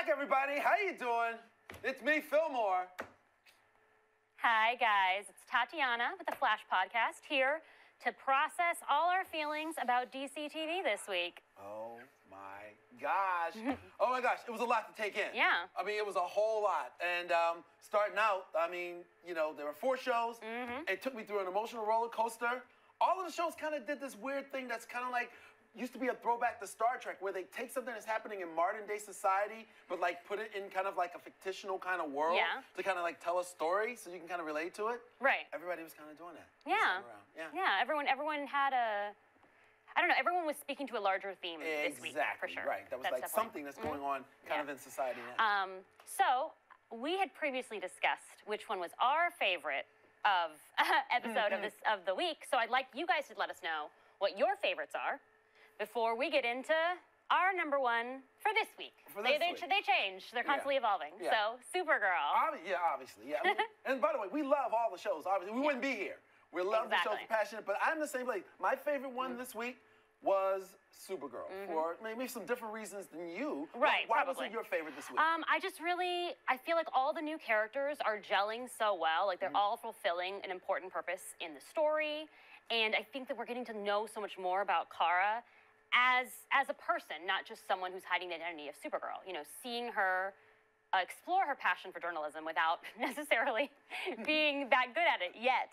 back, everybody. How you doing? It's me, Fillmore. Hi, guys. It's Tatiana with the Flash Podcast here to process all our feelings about DC TV this week. Oh, my gosh. Oh, my gosh. It was a lot to take in. Yeah. I mean, it was a whole lot. And starting out, I mean, you know, there were 4 shows. It took me through an emotional roller coaster. All of the shows kind of did this weird thing that's kind of like, used to be a throwback to Star Trek, where they take something that's happening in modern day society, but like put it in kind of like a fictional kind of world to kind of like tell a story so you can kind of relate to it. Right. Everybody was kind of doing that. Yeah. Everyone had a, I don't know, everyone was speaking to a larger theme this week, for sure. Right. That was like something that's going on kind of in society now. So we had previously discussed which one was our favorite of episode of the week. So I'd like you guys to let us know what your favorites are before we get into our number one for this week. They change. They're constantly evolving. So, Supergirl. Obviously. And by the way, we love all the shows. Obviously, we wouldn't be here. We love the shows, passionate. But I'm the same way. My favorite one this week was Supergirl for maybe some different reasons than you. Right. Why was it your favorite this week? I feel like all the new characters are gelling so well. Like they're all fulfilling an important purpose in the story. And I think that we're getting to know so much more about Kara as a person, not just someone who's hiding the identity of Supergirl. You know, seeing her explore her passion for journalism without necessarily being that good at it yet.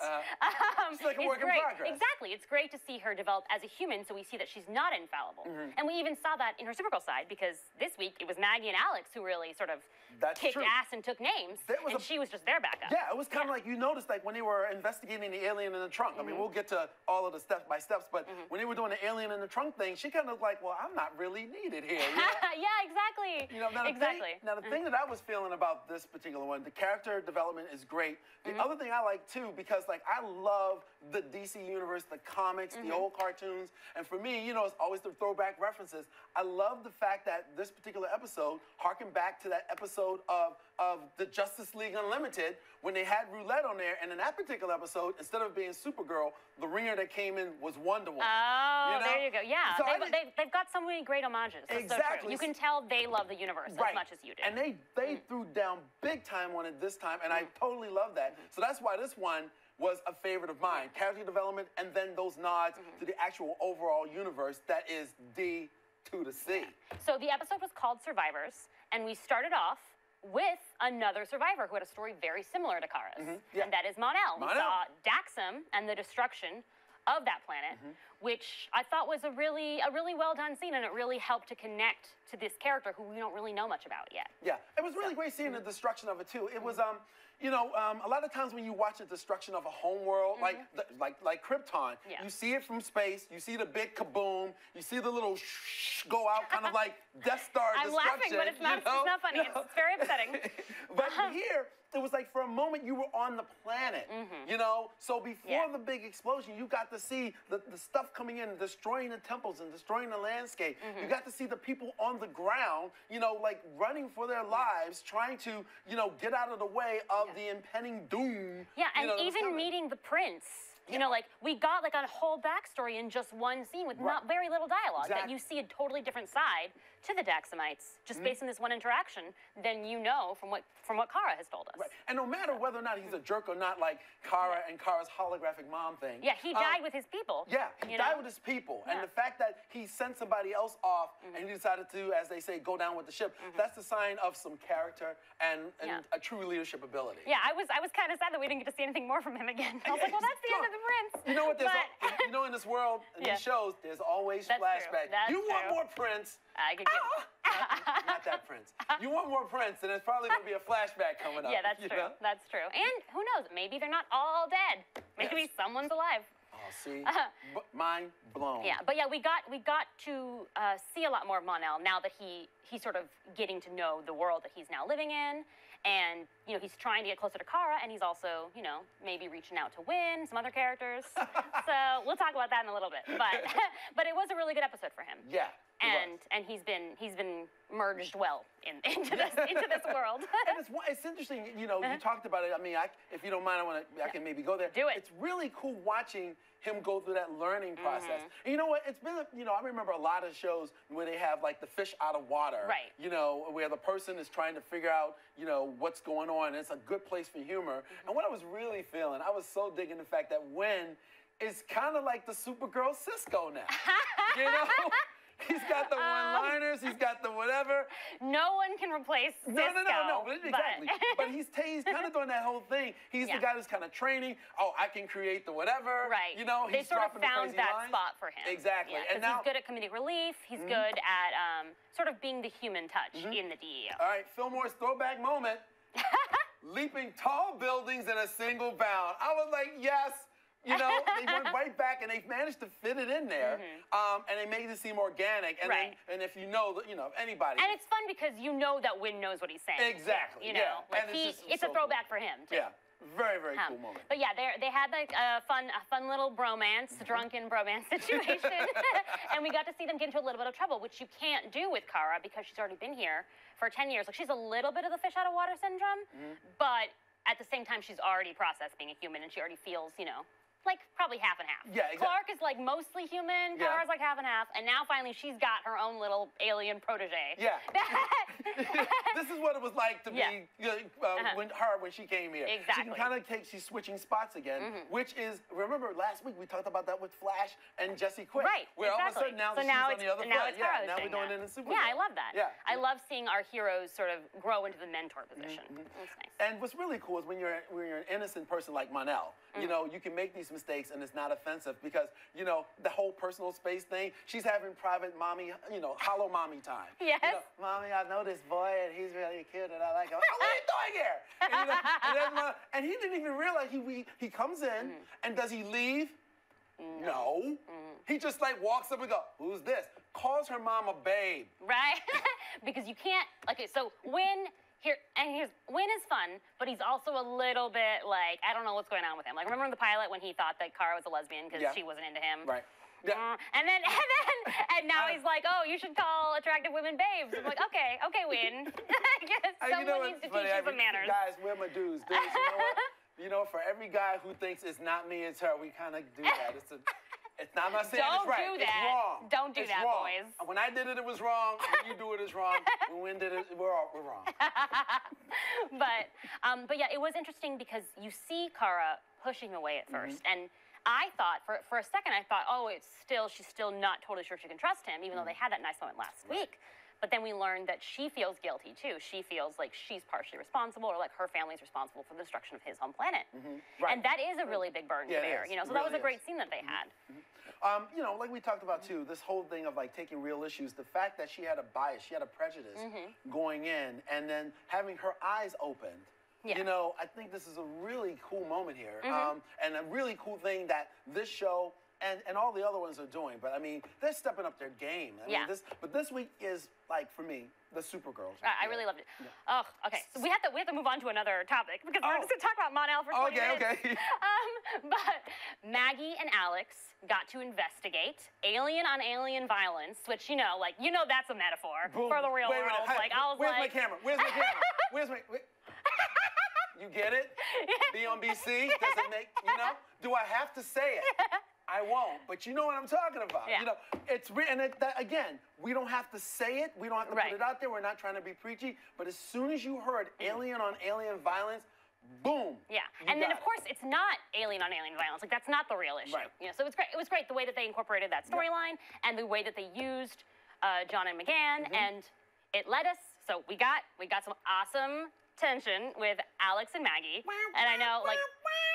It's like a work in progress. Exactly. It's great to see her develop as a human, so we see that she's not infallible. And we even saw that in her Supergirl side, because this week it was Maggie and Alex who really sort of kicked ass and took names, and she was just their backup. Yeah, it was kind of like, you noticed, like, when they were investigating the alien in the trunk. I mean, we'll get to all of the steps by steps, but when they were doing the alien in the trunk thing, she kind of like, well, I'm not really needed here. You know? Yeah, exactly. You know, now the thing that I was feeling about this particular one, the character development is great. The other thing I like too, because like I love the DC universe, the comics, the old cartoons, and for me, you know, it's always the throwback references. I love the fact that this particular episode harkened back to that episode of the Justice League Unlimited when they had Roulette on there, and in that particular episode, instead of being Supergirl, the ringer that came in was Wonder Woman. Oh, you know? there you go. Yeah, so they've got so many great homages. That's exactly. So true. You can tell they love the universe as much as you do. And they threw down big time on it this time, and I totally love that. So that's why this one was a favorite of mine. Character development, and then those nods to the actual overall universe that is D to the C. So the episode was called Survivors, and we started off with another survivor who had a story very similar to Kara's, and that is Mon-El. We saw Daxam and the destruction of that planet, which I thought was a really well done scene, and it really helped to connect to this character who we don't really know much about yet. Yeah, it was really great seeing the destruction of it too. It was you know, a lot of times when you watch the destruction of a home world, like Krypton, you see it from space, you see the big kaboom, you see the little go out, kind of like Death Star destruction. I'm laughing, but it's not funny. It's very upsetting. But here, it was like for a moment you were on the planet, you know? So before the big explosion, you got to see the stuff coming in, destroying the temples and destroying the landscape. You got to see the people on the ground, you know, like running for their lives, trying to, you know, get out of the way of the impending doom. Yeah, and even meeting the prince. You know, like, we got, like, a whole backstory in just one scene with not very little dialogue. That you see a totally different side to the Daxamites, just based on this one interaction, than you know from what Kara has told us. Right. And no matter whether or not he's a jerk or not, like Kara and Kara's holographic mom thing. Yeah, he died with his people. Yeah, he died with his people. And the fact that he sent somebody else off and he decided to, as they say, go down with the ship, that's the sign of some character and a true leadership ability. Yeah, I was kind of sad that we didn't get to see anything more from him again. I was like, well, that's the end of the prince. You know what? You know, in this world, in these shows, there's always flashbacks. You want more Prince? I could get not that Prince. You want more Prince, and there's probably going to be a flashback coming up. Yeah, that's true. Know? That's true. And who knows? Maybe they're not all dead. Maybe someone's alive. Oh, see, mind blown. Yeah, but yeah, we got to see a lot more of Mon-El now that he's sort of getting to know the world that he's now living in. And, you know, he's trying to get closer to Kara, and he's also, you know, maybe reaching out to Win, some other characters. So we'll talk about that in a little bit. But it was a really good episode for him. Yeah. and he's been merged well into this world. And it's interesting, you know, you talked about it. I mean, if you don't mind, I can maybe go there. Do it. It's really cool watching him go through that learning process. And you know what? It's been, you know, I remember a lot of shows where they have like the fish out of water. Right. You know, where the person is trying to figure out, you know, what's going on. It's a good place for humor. And what I was really feeling, I was so digging the fact that Win is kind of like the Supergirl Cisco now. You know? He's got the one-liners, he's got the whatever. No one can replace Cisco. No, exactly. But he's kind of doing that whole thing. He's the guy that's kind of training. Oh, I can create the whatever. Right. You know, he's sort of found that spot for him. Exactly. Yeah, and now he's good at comedic relief. He's good at sort of being the human touch in the DEO. All right, Fillmore's throwback moment. Leaping tall buildings in a single bound. I was like, yes. You know, they went right back, and they managed to fit it in there, and they made it seem organic. And and if you know, anybody. And it's fun because you know that Win knows what he's saying. Exactly. You know, like it's a throwback for him too. Yeah. Very, very cool moment. But yeah, they had like a fun little bromance, drunken bromance situation, and we got to see them get into a little bit of trouble, which you can't do with Kara because she's already been here for 10 years. Like she's a little bit of the fish out of water syndrome, but at the same time, she's already processed being a human, and she already feels, you know, like probably half and half. Yeah, exactly. Clark is like mostly human, Kara's like half and half, and now finally she's got her own little alien protege. Yeah. This is what it was like to be when she came here. Exactly. She can kind of she's switching spots again, which is, remember last week we talked about that with Flash and Jesse Quick. Right, where all of a sudden now she's on the other foot. Yeah, now we're doing it in Supergirl. Yeah, I love that. Yeah. I love seeing our heroes sort of grow into the mentor position. That's nice. And what's really cool is when you're an innocent person like Mon-El, you know, you can make these mistakes and it's not offensive because, you know, the whole personal space thing, she's having private mommy, you know, hollow mommy time. Yes. You know, Mommy, I know this boy and he's really cute and I like him. Oh, what are you doing here? And, you know, and he didn't even realize he comes in and does he leave? No. He just like walks up and goes, who's this? Calls her mom a babe. Right? Because you can't, okay, so Win is fun, but he's also a little bit like, I don't know what's going on with him. Like, remember in the pilot when he thought that Kara was a lesbian because she wasn't into him? Right. Yeah. And now he's like, oh, you should call attractive women babes. I'm like, okay, Win. I guess someone needs to teach you some manners. Guys, we're my dudes. You know what? You know, for every guy who thinks it's not me, it's her, we kind of do that. I'm not saying it's right. Don't do that. It's wrong. Don't do that, wrong. boys. When I did it, it was wrong. When you do it, it's wrong. When Win did it, we're wrong. But yeah, it was interesting because you see Kara pushing away at first, and I thought for a second I thought, oh, she's still not totally sure she can trust him, even though they had that nice moment last week. But then we learned that she feels guilty too. She feels like she's partially responsible, or like her family's responsible for the destruction of his home planet. And that is a really big burden to bear. You know, so that was a great scene that they had. You know, like we talked about too, this whole thing of like taking real issues, the fact that she had a bias, she had a prejudice going in, and then having her eyes opened. You know, I think this is a really cool moment here, and a really cool thing that this show and all the other ones are doing. But I mean, they're stepping up their game. I mean, this week is like, for me, the Supergirl. I really loved it. Oh, okay. So we have to move on to another topic because we're just going to talk about Mon-El for 20 minutes. Okay. But Maggie and Alex got to investigate alien on alien violence, which, you know, that's a metaphor for the real world. Like, I was Where's my camera? Where's my camera? You get it? Be on BC? Does it make, you know? Do I have to say it? I won't, but you know what I'm talking about. You know, again, we don't have to say it. We don't have to put it out there. We're not trying to be preachy. But as soon as you heard alien on alien violence, boom. Yeah, and then of course it's not alien on alien violence. Like that's not the real issue. You know, so it's great. It was great the way that they incorporated that storyline and the way that they used John and McGann, and it led us. So we got some awesome tension with Alex and Maggie, and I know like.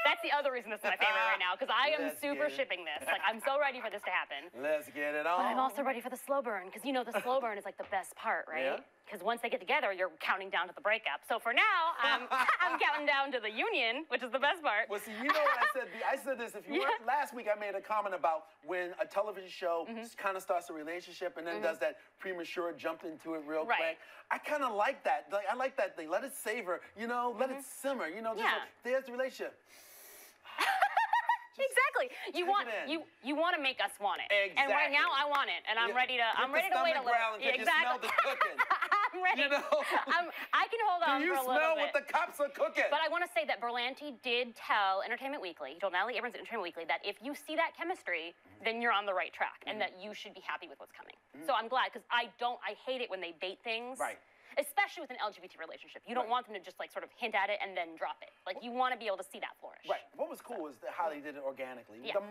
That's the other reason this is my favorite right now, because I am super shipping this. Like, I'm so ready for this to happen. Let's get it on. But I'm also ready for the slow burn, because you know the slow burn is like the best part, right? Because once they get together, you're counting down to the breakup. So for now, I'm counting down to the union, which is the best part. Well, see, you know what I said? I said this. If you weren't, last week I made a comment about when a television show kind of starts a relationship and then does that premature jump into it real quick. I kind of like that. Like, I like that thing. Let it savor, you know, let it simmer. You know, just like, there's the relationship. Exactly. You want to make us want it. Exactly. And right now I want it, and I'm ready to wait a little. Exactly. You smell the cooking. I'm ready. You know? I can hold on Do you for a little smell bit. what the cops are cooking? But I want to say that Berlanti did tell Entertainment Weekly, he told Natalie Abrams at Entertainment Weekly, that if you see that chemistry, then you're on the right track, and that you should be happy with what's coming. So I'm glad, because I hate it when they bait things. Right. Especially with an LGBT relationship. You don't want them to just like sort of hint at it and then drop it. Like you want to be able to see that flourish. Right. What was cool is how they did it organically. Yeah. The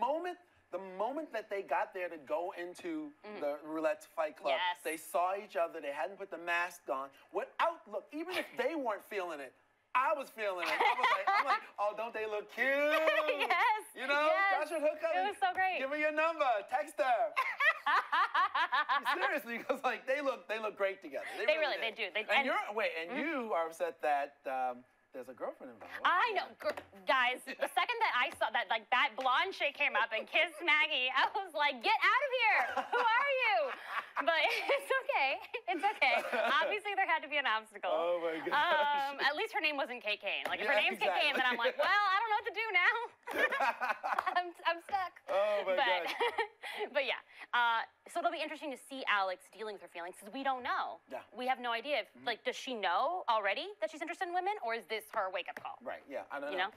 moment that they got there to go into the Roulette Fight Club, Yes. they saw each other. They hadn't put the mask on. Look, even if they weren't feeling it, I was feeling it. I'm like, oh, don't they look cute? Yes. You know, Yes. y'all should hook up. It was so great. Give her your number. Text her. Seriously, because like they look great together. They do. And you are upset that there's a girlfriend involved. I know, guys. The second that I saw that blonde chick came up and kissed Maggie, I was like, "Get out of here! Who are you?" But it's okay. It's okay. Obviously, there had to be an obstacle. Oh my gosh. At least her name wasn't Kate Kane. Like if her name's Kate Kane, then I'm like, well, I don't know what to do now. I'm stuck. Oh my gosh. But yeah. So it'll be interesting to see Alex dealing with her feelings because we don't know. Yeah. We have no idea. Like, does she know already that she's interested in women, or is this her wake-up call? Right, yeah, I don't You know.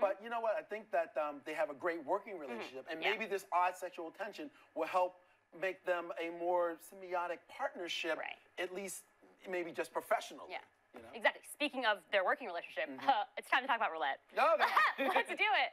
But you know what? I think that they have a great working relationship, and maybe this odd sexual tension will help make them a more symbiotic partnership, at least maybe just professionally. Yeah. You know? Exactly. Speaking of their working relationship, it's time to talk about Roulette. Okay. Let's do it.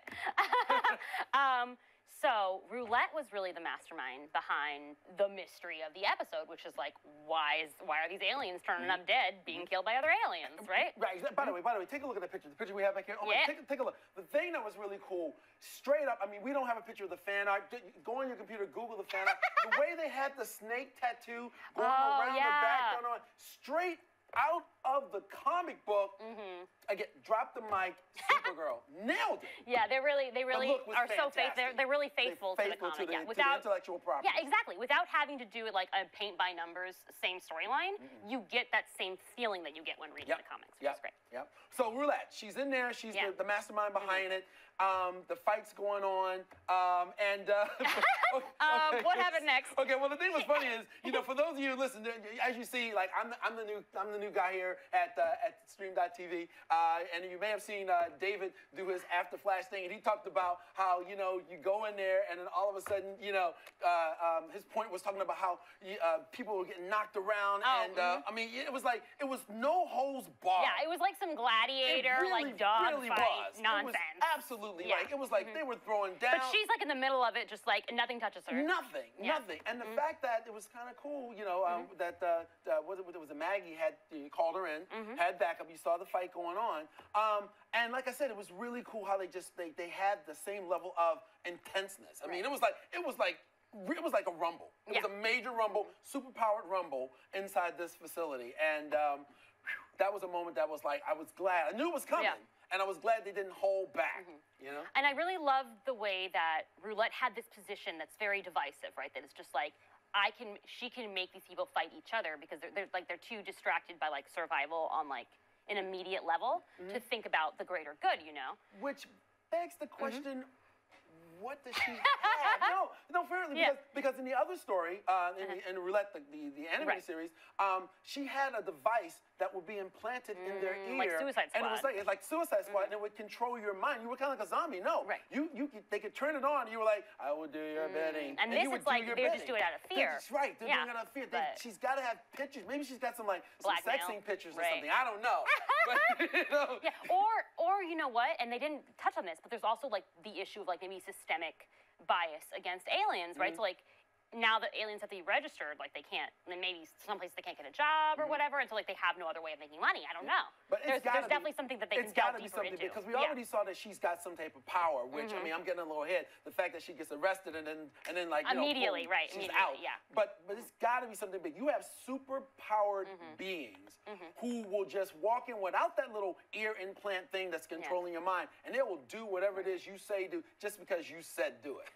So Roulette was really the mastermind behind the mystery of the episode, which is like, why are these aliens turning up dead, being killed by other aliens, right? Right. By the way, take a look at the picture. The picture we have back here. Oh, Yeah. Take a look. The thing that was really cool, straight up. I mean, we don't have a picture of the fan art. Go on your computer, Google the fan art. The way they had the snake tattoo going around the back, straight out of the comic book. Again, drop the mic. Supergirl nailed it. Yeah, they really are so faithful. They're really faithful to the comic. To the intellectual property. Yeah, exactly. Without having to do it like a paint by numbers, same storyline, you get that same feeling that you get when reading the comics, which is great. Yep. So Roulette, she's in there. She's the mastermind behind it. The fight's going on. What happened next? Okay. Well, the thing was funny is, for those of you who listen, as you see, like I'm the new guy here at Stream.tv, and you may have seen David do his After Flash thing, and he talked about how you go in there, and then all of a sudden, his point was talking about how people were getting knocked around, I mean, it was no holds barred. Yeah, it was like some gladiator, dog fight nonsense. It was absolutely they were throwing down. But she's like in the middle of it, just like nothing touches her. Nothing. And the fact that it was kind of cool, that it was a Maggie had called her in, had backup. You saw the fight going on. And like I said, it was really cool how they had the same level of intenseness. I mean, it was like a rumble. It was a major rumble, super-powered rumble inside this facility. And that was a moment that was like, I was glad. I knew it was coming. Yeah. And I was glad they didn't hold back, And I really loved the way that Roulette had this position that's very divisive, right? That it's just like, she can make these people fight each other because they're too distracted by like survival on like an immediate level to think about the greater good, Which begs the question, what does she have? No, fairly, because in the other story, in Roulette, the animated series, she had a device that would be implanted in their ear. Like Suicide Squad. And it was like Suicide Squad, and it would control your mind. You were kind of like a zombie. No. Right. They could turn it on, and you were like, I will do your bidding. And this is like, they're just doing it out of fear. That's right. They're doing it out of fear. She's got to have pictures. Maybe she's got some sex scene pictures or something. I don't know. But, Yeah, or you know what? And they didn't touch on this, but there's also like the issue of like maybe systemic bias against aliens, right? So like now that aliens have to be registered, like they can't, then maybe someplace they can't get a job or whatever, and so like they have no other way of making money. I don't know. But there's definitely something that they can delve deeper into. Because we already saw that she's got some type of power, which I mean, I'm getting a little ahead. The fact that she gets arrested and then like immediately, boom, she's out. Yeah. But it's got to be something big. You have super powered beings who will just walk in without that little ear implant thing that's controlling your mind, and they will do whatever it is you say do just because you said do it.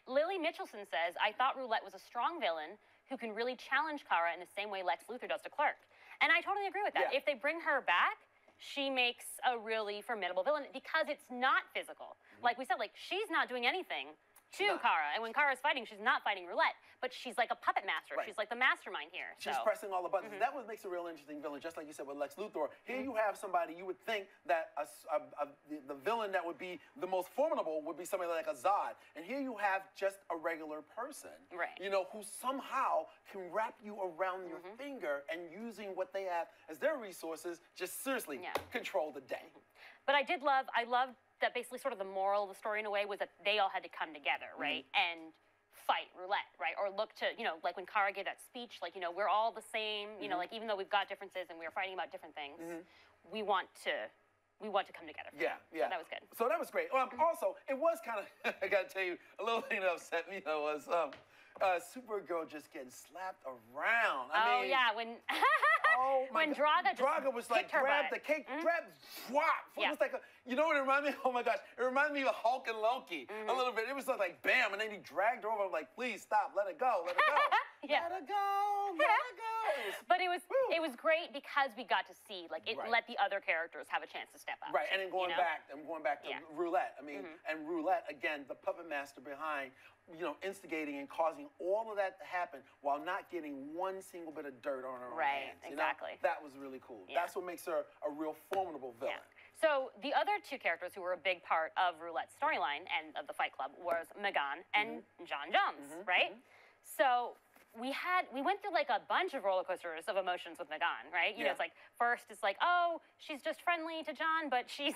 Lily Mitchelson says, I thought Roulette was a strong villain who can really challenge Kara in the same way Lex Luthor does to Clark. And I totally agree with that. Yeah. If they bring her back, she makes a really formidable villain because it's not physical. Like we said, like she's not doing anything to Kara, and when Kara's fighting, she's not fighting Roulette, but she's like a puppet master. She's like the mastermind here. She's pressing all the buttons. That what makes a real interesting villain, just like you said with Lex Luthor. Here you have somebody you would think that the villain that would be the most formidable would be somebody like a Zod, and here you have just a regular person, you know, who somehow can wrap you around your finger and using what they have as their resources, just seriously control the day. But I loved that basically sort of the moral of the story in a way was that they all had to come together, right? And fight Roulette, right? Or look to, you know, like when Kara gave that speech, like, you know, we're all the same, you know, like even though we've got differences and we're fighting about different things, we want to come together. Yeah. So that was good. So that was great. Also, it was kind of, I gotta tell you, a little thing that upset me though was Supergirl just getting slapped around. I mean, yeah, when when Draga was like, grab the cake, grab, swap. It was like you know what it reminded me of? Oh my gosh, it reminded me of Hulk and Loki a little bit. It was like bam, and then he dragged her over. I'm like, please stop, let it go, let it go. Let it go, let it go. But it was great because we got to see, like, it let the other characters have a chance to step up. Right, and then I'm going back to Roulette. I mean, and Roulette, again, the puppet master behind, you know, instigating and causing all of that to happen while not getting one single bit of dirt on her own hands. Exactly. You know? That was really cool. That's what makes her a real formidable villain. So the other two characters who were a big part of Roulette's storyline and of the Fight Club was Megan and John Jones, right? So we went through like a bunch of roller coasters of emotions with Megan, right? You know, it's like first it's like, oh, she's just friendly to John, but she's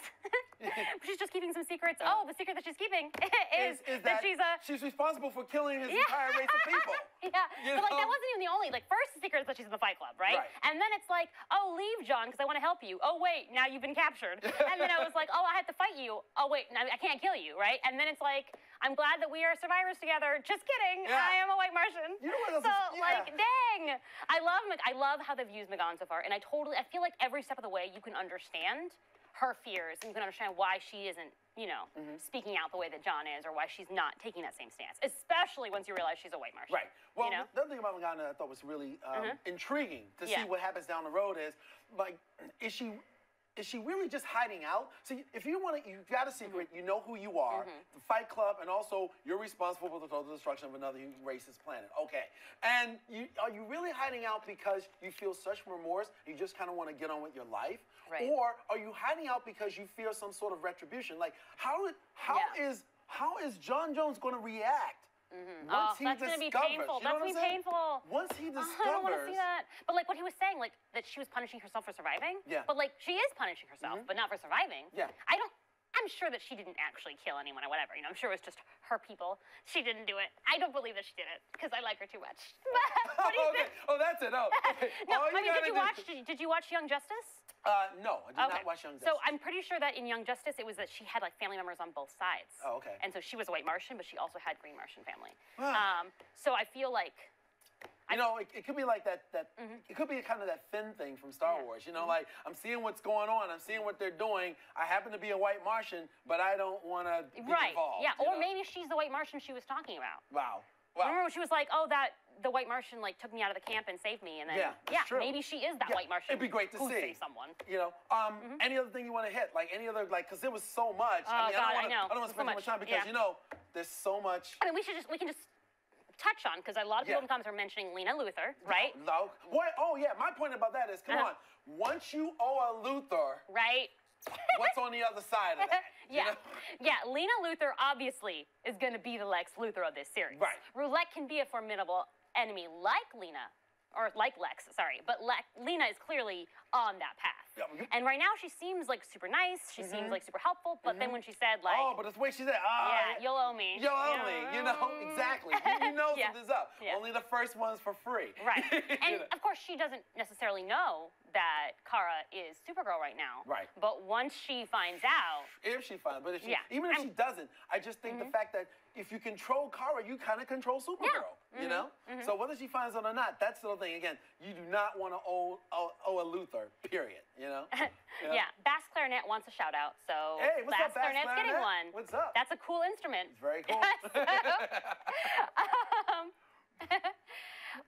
she's just keeping some secrets. Oh, the secret that she's keeping is that she's responsible for killing his entire race of people. But like that wasn't even the only, like first the secret is that she's in the Fight Club, right? And then it's like, oh, leave John because I want to help you. Oh wait, now you've been captured. And then I was like, oh, I have to fight you. Oh wait, now I can't kill you, right? And then it's like, I'm glad that we are survivors together. Just kidding. I am a white Martian. You know what else like, dang. I love how they've used Megan so far, and I feel like every step of the way you can understand her fears, and you can understand why she isn't, you know, speaking out the way that John is, or why she's not taking that same stance, especially once you realize she's a white Martian. Right. Well, you know? the other thing about Megan that I thought was really intriguing to see what happens down the road is, like, is she really just hiding out? See, if you want to, you've got a secret, you know who you are, the Fight Club, and also you're responsible for the total destruction of another race's planet. Okay. And are you really hiding out because you feel such remorse, you just kind of want to get on with your life? Right. Or are you hiding out because you fear some sort of retribution? Like, how is John Jones going to react? Once that's going to be painful. That's going to be painful. Once he discovers... I don't want to see that. But like what he was saying, like that she was punishing herself for surviving. But like she is punishing herself, but not for surviving. I'm sure that she didn't actually kill anyone or whatever. You know, I'm sure it was just her people. She didn't do it. I don't believe that she did it because I like her too much. What do you think? Oh, that's it. Oh, okay. No, I mean, did you watch Young Justice? No, I did not watch Young Justice. So I'm pretty sure that in Young Justice, it was that she had like family members on both sides. Oh, okay. And so she was a white Martian, but she also had Green Martian family. Wow. So I feel like... You know, it could be like that it could be kind of that Finn thing from Star Wars. You know, like, I'm seeing what's going on. I'm seeing what they're doing. I happen to be a white Martian, but I don't want to be involved. Yeah, or maybe she's the white Martian she was talking about. Wow. Remember when she was like, oh, the white Martian like took me out of the camp and saved me, and then maybe she is that white Martian. It'd be great to see someone. You know, any other thing you want to hit? Like any other, like, because there was so much. Oh, I don't want to spend so much time because you know there's so much. I mean, we can just touch on because a lot of people in the comments are mentioning Lena Luthor, right? No. What? Oh yeah, my point about that is, come on, once you owe a Luthor, right? What's on the other side of that? You know? Lena Luthor obviously is going to be the Lex Luthor of this series. Right. Roulette can be a formidable enemy like Lena, or like Lex, sorry, but Lena is clearly on that path. And right now she seems like super nice, she seems like super helpful, but then when she said like... Oh, but it's the way she said, you'll owe me. You'll owe me, you know, exactly. You know something's up. Only the first one's for free. Right. And of course she doesn't necessarily know that Kara is Supergirl right now. Right. But once she finds out... If she finds, but if she, even if she doesn't, I just think the fact that if you control Kara, you kind of control Supergirl, you know? So whether she finds it or not, that's the thing. Again, you do not want to owe a Luthor, period, you know? Bass Clarinet wants a shout out, so hey, what's Bass up, Bass Clarinet's getting one. What's up? That's a cool instrument. It's very cool.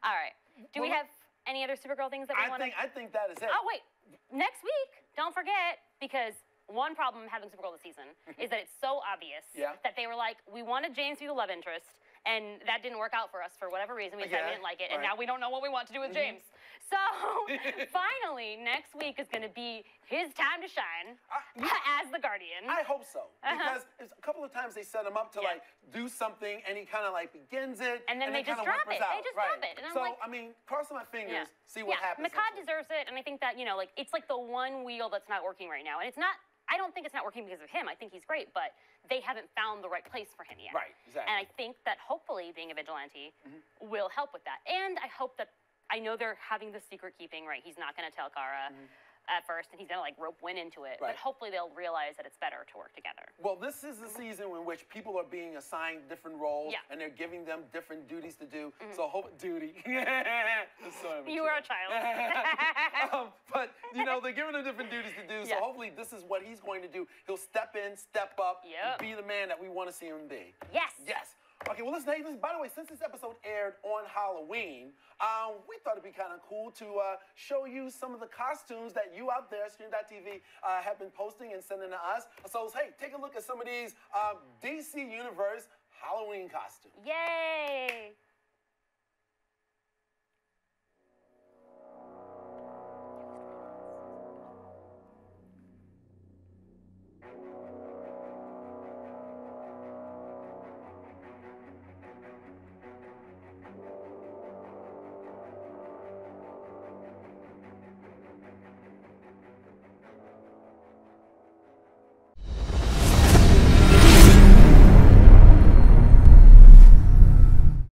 All right. Do we have any other Supergirl things that we want to... I think that is it. Oh, wait. Next week, don't forget, because one problem having Supergirl this season is that it's so obvious that they were like, we wanted James to be the love interest, and that didn't work out for us for whatever reason. We decided we didn't like it, and now we don't know what we want to do with James. So finally, next week is going to be his time to shine as the Guardian. I hope so, because a couple of times they set him up to like do something, and he kind of like begins it, and then they just drop it. They just drop it, and I'm like, I mean, crossing my fingers, see what happens. Makad deserves it, and I think that like it's like the one wheel that's not working right now, and it's not. I don't think it's not working because of him. I think he's great, but they haven't found the right place for him yet. Right, exactly. And I think that hopefully being a vigilante will help with that. And I hope that, I know they're having the secret keeping, right? He's not going to tell Kara at first, and he's going to like rope Winn into it. But hopefully they'll realize that it's better to work together. Well, this is the season in which people are being assigned different roles, and they're giving them different duties to do. So duty. So you are a child. but, they're giving them different duties to do. So hopefully this is what he's going to do. He'll step in, step up, be the man that we want to see him be. Yes. Yes. Okay, well, listen, by the way, since this episode aired on Halloween, we thought it'd be kind of cool to show you some of the costumes that you out there, Stream.tv, have been posting and sending to us. So, hey, take a look at some of these DC Universe Halloween costumes. Yay!